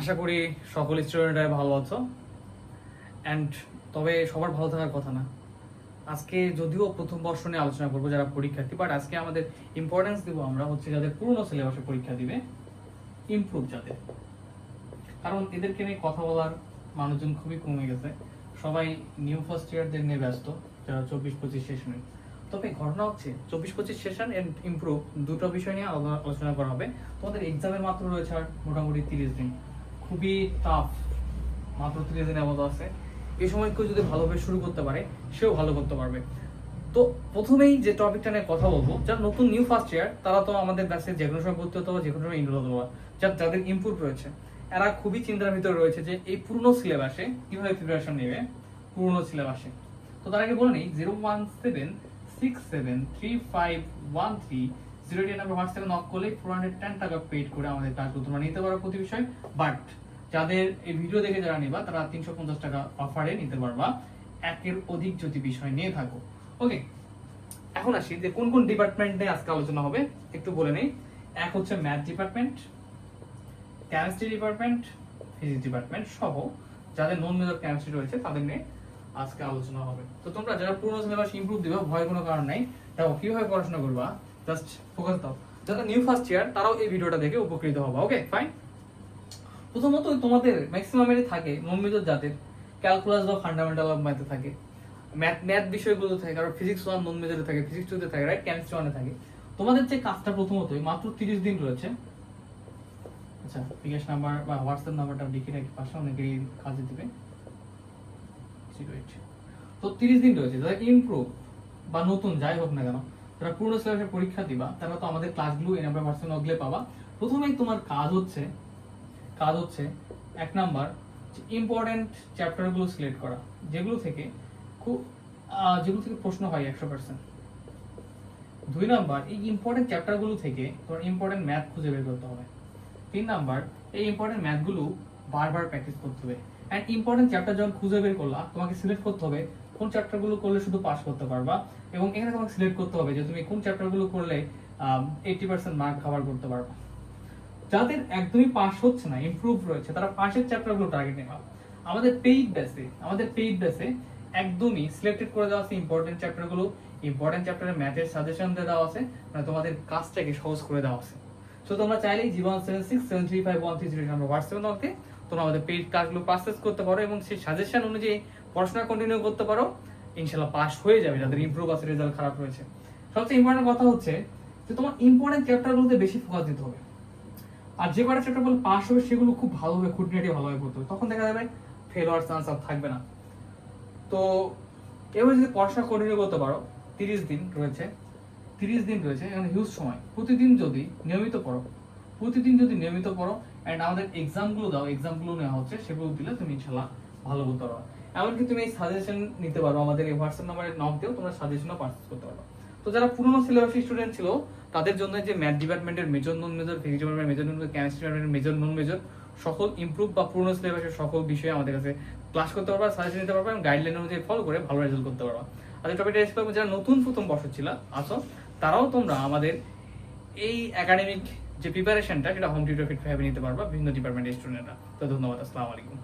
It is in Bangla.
আশা করি সকল স্টুডেন্টরা ভালো আছো। অ্যান্ড তবে সবার ভালো থাকার কথা না। আজকে যদিও প্রথম বর্ষ নিয়ে আলোচনা করবো যারা পরীক্ষার্থী, বাট আজকে আমাদের ইম্পর্টেন্স দেবো আমরা হচ্ছে যাদের পুরনো সিলেবাসে পরীক্ষা দিবে, ইমপ্রুভ যাদের। কারণ এদেরকে নিয়ে কথা বলার মানুষজন খুবই কমে গেছে, সবাই নিউ ফার্স্ট ইয়ারদের নিয়ে ব্যস্ত যারা 24-25 সেশনে। তবে ঘটনা হচ্ছে 24-25 সেশন এন্ড ইমপ্রুভ দুটো বিষয় নিয়ে আলোচনা করা হবে। তোমাদের এক্সামের মাত্র রয়েছে আর মোটামুটি 30 দিন, খুবই টাফ। মাত্র 30 দিন আপাতত আছে। এই সময় কেউ যদি ভালোভাবে শুরু করতে পারে সেও ভালো করতে পারবে। তো প্রথমেই যে টপিকটা নিয়ে কথা বলবো, যারা নতুন নিউ ফার্স্ট ইয়ার তারা তো আমাদের ব্যাচে যে কোনো সময় ভর্তি হতে হবে, যে কোনো সময় এনরোল হতে হবে। যাদের ইমপ্রুভ রয়েছে এরা খুবই চিন্তার ভিতরে রয়েছে যে এই পুরনো সিলেবাসে কিভাবে প্রিপারেশন নেবে। পুরনো সিলেবাসে তো তার আগে বলে নেই 017673513 নাম্বার হোয়াটসঅ্যাপে নক করলে 410 টাকা পেড করে আমাদের কাজগুলো তোমরা নিতে পারো প্রতি বিষয়। বাট যাদের এই ভিডিও দেখে যারা নিবা তারা 350 টাকা অফারে নিতে পারবা একের অধিক যদি বিষয় নিয়ে থাকো। ওকে, এখন আসি যে কোন কোন ডিপার্টমেন্ট নিয়ে আজকে আলোচনা হবে একটু বলে নেই। এক হচ্ছে math department, chemistry department, physics department সহ যাদের নন মেজর কেমিস্ট্রি রয়েছে তাদের নিয়ে আজকে আলোচনা হবে। তো তোমরা যারা পুরনো সিলেবাস ইমপ্রুভ দিবা, ভয় কোনো কারণ নাই। দেখো কিভাবে পড়াশোনা করবা, জাস্ট ফোকাস দাও। যারা নিউ ফার্স্ট ইয়ার তারাও এই ভিডিওটা দেখে উপকৃত হবে। Okay fine. প্রথমত তোমাদের ম্যাক্সিমামেরই থাকে নন মেজর যাদের ক্যালকুলাস বা ফান্ডামেন্টাল অফ ম্যাথে থাকে, ম্যাথ বিষয়গুলো থাকে, কারণ ফিজিক্স 1 নন মেজরে থাকে, ফিজিক্স 2 তে থাকে, রাইট, কেমিস্ট্রি 1 এ থাকে। তোমাদের যে কাজটা প্রথমতই মাত্র 30 দিন রয়েছে। আচ্ছা, বিকাশ নাম্বার বা হোয়াটসঅ্যাপ নাম্বারটা লিখে রাখি পাশে, অনেকেরই কাজে দিবে। তো 30 দিন রয়েছে যারা ইমপ্রুভ বা নতুন যাই হোক না কেন, যারা পুরনো সিলেবাসে পরীক্ষা দিবা তারা তো আমাদের ক্লাসগুলো এই নাম্বার হোয়াটসঅ্যাপ নগলে পাবা। প্রথমেই তোমার কাজ হচ্ছে এক নাম্বার ইম্পর্টেন্ট চ্যাপ্টারগুলো সিলেক্ট করা, যেগুলো থেকে প্রশ্ন হয় 100%। 2 নাম্বার এই ইম্পর্টেন্ট চ্যাপ্টারগুলো থেকে তোমার ইম্পর্টেন্ট ম্যাথ খুঁজে বের করতে হবে। 3 নাম্বার এই ইম্পর্টেন্ট ম্যাথগুলো বারবার প্র্যাকটিস করতে হবে। এন্ড ইম্পর্টেন্ট চ্যাপ্টার যখন খুঁজে বের করলা, তোমাকে সিলেক্ট করতে হবে কোন চ্যাপ্টারগুলো করলে শুধু পাস করতে পারবা, এবং এখানে তোমাকে সিলেক্ট করতে হবে যে তুমি কোন চ্যাপ্টারগুলো করলে 80% মার্ক কভার করতে পারবা। যাদের একদমই পাস হচ্ছে না, ইমপ্রুভ রয়েছে, তারা পাশের চ্যাপ্টারগুলো টার্গেট নেবা। আমাদের পেইড ব্যাচে একদমই সিলেক্টেড করে দেওয়া আছে ইম্পর্টেন্ট চ্যাপ্টারের ম্যাথের সাজেশন দিয়ে দেওয়া আছে, মানে তোমাদের কাজটাকে সহজ করে দেওয়া আছে। সো তোমরা চাইলেই 01767351303 নাম্বার হোয়াটসঅ্যাপে নকে তোমরা আমাদের পেইড ক্লাসগুলো পারচেজ করতে পারো এবং সেই সাজেশন অনুযায়ী পড়াশোনা কন্টিনিউ করতে পারো। ইনশাআল্লাহ পাস হয়ে যাবে যাদের ইমপ্রুভ আছে, রেজাল্ট খারাপ রয়েছে। সবচেয়ে ইম্পর্টেন্ট কথা হচ্ছে যে তোমার ইম্পর্টেন্ট চ্যাপ্টারগুলোতে বেশি ফোকাস দিতে হবে। আর যে কটা চ্যাপ্টার বলে পাস হবে সেগুলো খুব ভালোভাবে খুঁটিনাটি ভালোভাবে পড়তে হবে, তখন দেখা যাবে ফেল হওয়ার চান্স আর থাকবে না। তো এভাবে যদি পড়াশোনা কন্টিনিউ করতে পারো, 30 দিন রয়েছে এখন হিউজ সময়। প্রতিদিন যদি নিয়মিত পড়ো এন্ড আমাদের এক্সামগুলো দাও, এক্সামগুলো নেওয়া হচ্ছে, সেগুলো দিলে তুমি ইনশাআল্লাহ ভালো করতে পারো। এমনকি তুমি এই সাজেশন নিতে পারো, আমাদের এই হোয়াটসঅ্যাপ নাম্বারে নক দিও, তোমরা সাজেশনও পারচেজ করতে পারো। তো যারা পুরনো সিলেবাসের স্টুডেন্ট ছিল তাদের জন্য যে ম্যাথ ডিপার্টমেন্টের মেজর নন মেজর, ফিজিক্স ডিপার্টমেন্টের মেজর নন মেজর, কেমিস্ট্রি ডিপার্টমেন্টের মেজর নন মেজর সকল ইমপ্রুভ বা পুরনো সিলেবাসের সকল বিষয়ে আমাদের কাছে ক্লাস করতে পারবা, সাজেশন নিতে পারবা এবং গাইডলাইন অনুযায়ী ফলো করে ভালো রেজাল্ট করতে পারবা। আর এই টপিকটা এসে যারা নতুন প্রথম বর্ষ ছিল আসো, তারাও তোমরা আমাদের এই একাডেমিক যে প্রিপারেশনটা সেটা হোম টিউটর ফিট 5 নিতে পারবা বিভিন্ন ডিপার্টমেন্টের স্টুডেন্টরা। তো ধন্যবাদ, আসসালামু আলাইকুম।